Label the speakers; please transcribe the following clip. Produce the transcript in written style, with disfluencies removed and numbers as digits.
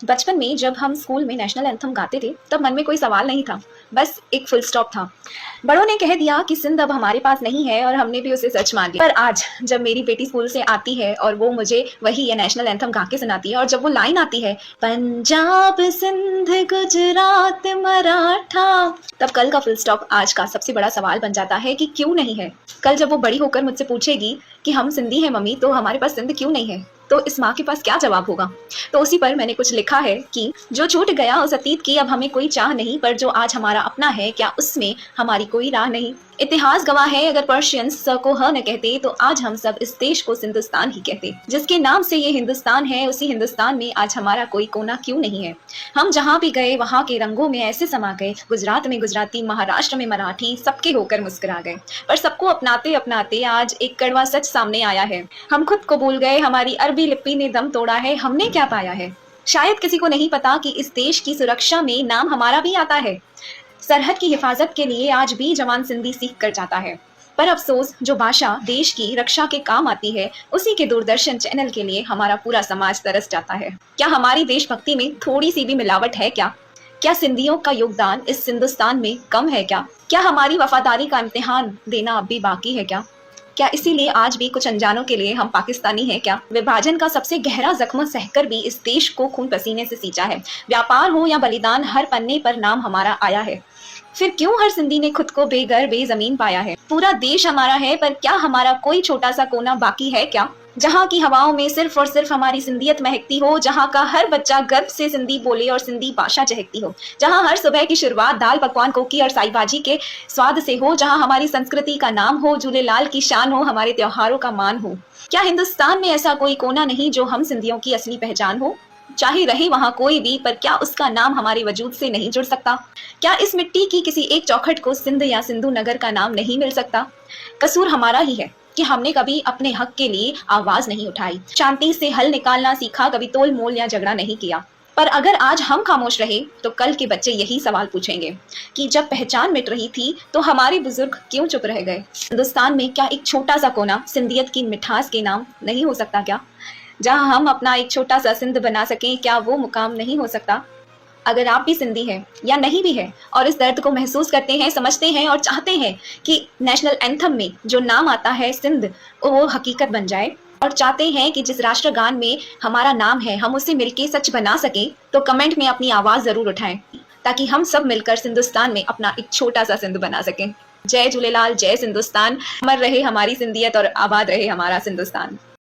Speaker 1: बचपन में जब हम स्कूल में नेशनल एंथम गाते थे तब मन में कोई सवाल नहीं था, बस एक फुल स्टॉप था। बड़ों ने कह दिया कि सिंध अब हमारे पास नहीं है और हमने भी उसे सच मान लिया। पर आज जब मेरी बेटी स्कूल से आती है और वो मुझे वही ये नेशनल एंथम गा के सुनाती है और जब वो लाइन आती है पंजाब सिंध गुजरात मराठा, तब कल का फुल स्टॉप आज का सबसे बड़ा सवाल बन जाता है कि क्यों नहीं है। कल जब वो बड़ी होकर मुझसे पूछेगी कि हम सिंधी हैं मम्मी, तो हमारे पास सिंध क्यों नहीं है, तो इस माँ के पास क्या जवाब होगा। तो उसी पर मैंने कुछ लिखा है कि जो छूट गया उस अतीत की अब हमें कोई चाह नहीं, पर जो आज हमारा अपना है क्या उसमें हमारी कोई राह नहीं। इतिहास गवाह है अगर पर्शियंस स को ह न कहते तो आज हम सब इस देश को सिंधुस्तान ही कहते। जिसके नाम से ये हिंदुस्तान है उसी हिंदुस्तान में आज हमारा कोई कोना क्यों नहीं है। हम जहाँ भी गए वहाँ के रंगों में ऐसे समा गए, गुजरात में गुजराती, महाराष्ट्र में मराठी, सबके होकर मुस्कुरा गए। पर सबको अपनाते अपनाते आज एक कड़वा सच सामने आया है, हम खुद को भूल गए, हमारी अरबी लिपि ने दम तोड़ा है। हमने क्या पाया है शायद किसी को नहीं पता कि इस देश की सुरक्षा में नाम हमारा भी आता है। सरहद की हिफाजत के लिए आज भी जवान सिंधी सीख कर जाता है। पर अफसोस जो भाषा देश की रक्षा के काम आती है उसी के दूरदर्शन चैनल के लिए हमारा पूरा समाज तरस जाता है। क्या हमारी देशभक्ति में थोड़ी सी भी मिलावट है क्या सिंधियों का योगदान इस हिंदुस्तान में कम है क्या हमारी वफादारी का इम्तिहान देना अब भी बाकी है क्या इसीलिए आज भी कुछ अनजानों के लिए हम पाकिस्तानी हैं क्या। विभाजन का सबसे गहरा जख्म सहकर भी इस देश को खून पसीने से सींचा है। व्यापार हो या बलिदान, हर पन्ने पर नाम हमारा आया है। फिर क्यों हर सिंधी ने खुद को बेघर बेजमीन पाया है। पूरा देश हमारा है, पर क्या हमारा कोई छोटा सा कोना बाकी है क्या, जहाँ की हवाओं में सिर्फ और सिर्फ हमारी सिंधियत महकती हो, जहाँ का हर बच्चा गर्व से सिंधी बोले और सिंधी भाषा चहकती हो, जहाँ हर सुबह की शुरुआत दाल पकवान कोकी और साई भाजी के स्वाद से हो, जहाँ हमारी संस्कृति का नाम हो, झूलेलाल की शान हो, हमारे त्योहारों का मान हो। क्या हिंदुस्तान में ऐसा कोई कोना नहीं जो हम सिंधियों की असली पहचान हो। चाहे रहे वहाँ कोई भी, पर क्या उसका नाम हमारे वजूद से नहीं जुड़ सकता। क्या इस मिट्टी की किसी एक चौखट को सिंध या सिंधु नगर का नाम नहीं मिल सकता। कसूर हमारा ही है कि हमने कभी अपने हक के लिए आवाज नहीं उठाई, शांति से हल निकालना सीखा, कभी तोल मोल या झगड़ा नहीं किया। पर अगर आज हम खामोश रहे तो कल के बच्चे यही सवाल पूछेंगे कि जब पहचान मिट रही थी तो हमारे बुजुर्ग क्यों चुप रह गए। हिंदुस्तान में क्या एक छोटा सा कोना सिंधियत की मिठास के नाम नहीं हो सकता क्या, जहां हम अपना एक छोटा सा सिंध बना सकें। क्या वो मुकाम नहीं हो सकता। अगर आप भी सिंधी हैं या नहीं भी है और इस दर्द को महसूस करते हैं, समझते हैं और चाहते हैं कि नेशनल एंथम में जो नाम आता है सिंध वो हकीकत बन जाए, और चाहते हैं कि जिस राष्ट्रगान में हमारा नाम है हम उसे मिलके सच बना सकें, तो कमेंट में अपनी आवाज जरूर उठाएं ताकि हम सब मिलकर हिंदुस्तान में अपना एक छोटा सा सिंध बना सकें। जय झूलेलाल, जय हिंदुस्तान, अमर रहे हमारी सिंधियत और आबाद रहे हमारा हिंदुस्तान।